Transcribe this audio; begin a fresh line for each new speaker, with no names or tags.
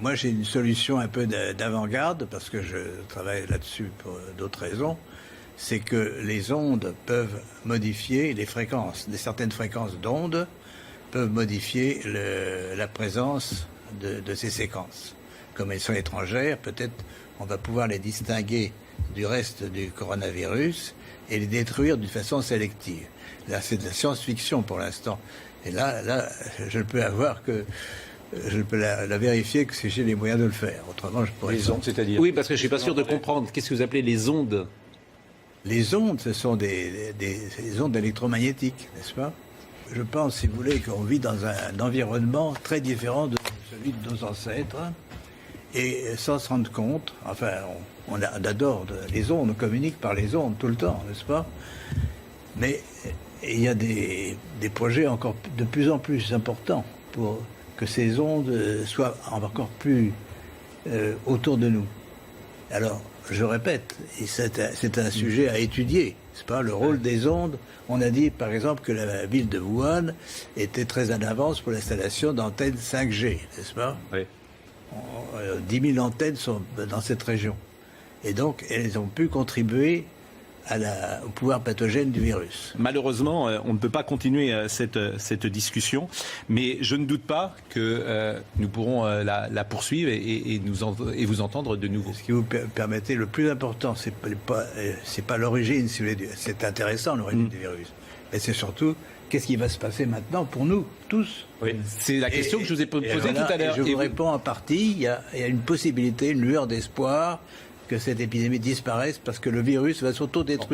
Moi, j'ai une solution un peu d'avant-garde, parce que je travaille là-dessus pour d'autres raisons. C'est que les ondes peuvent modifier les fréquences. Certaines fréquences d'ondes peuvent modifier la présence de ces séquences. Comme elles sont étrangères, peut-être on va pouvoir les distinguer du reste du coronavirus et les détruire d'une façon sélective. Là, c'est de la science-fiction pour l'instant. Et là, je ne peux avoir que... Je peux la vérifier que si j'ai les moyens de le faire. Autrement, je pourrais...
Les ondes, c'est-à-dire?
Oui, parce que je ne suis pas sûr de comprendre. Qu'est-ce que vous appelez les ondes?
Les ondes, ce sont des ondes électromagnétiques, n'est-ce pas? Je pense, si vous voulez, qu'on vit dans un environnement très différent de celui de nos ancêtres. Et sans se rendre compte, enfin, on adore les ondes, on communique par les ondes tout le temps, n'est-ce pas? Mais il y a des projets encore de plus en plus importants pour que ces ondes soient encore plus autour de nous. Alors, je répète, c'est un sujet à étudier, c'est pas le rôle des ondes. On a dit, par exemple, que la ville de Wuhan était très en avance pour l'installation d'antennes 5G, n'est-ce pas?
Oui.
10 000 antennes sont dans cette région. Et donc, elles ont pu contribuer au pouvoir pathogène du virus.
Malheureusement, on ne peut pas continuer cette discussion, mais je ne doute pas que nous pourrons la poursuivre et vous entendre de nouveau.
Ce qui vous permettez, le plus important, c'est pas l'origine, c'est intéressant l'origine du virus, mais c'est surtout qu'est-ce qui va se passer maintenant pour nous tous.
Oui, c'est la question que je vous ai posée tout à l'heure.
Je vous réponds en partie. Il y a une possibilité, une lueur d'espoir que cette épidémie disparaisse parce que le virus va s'autodétruire.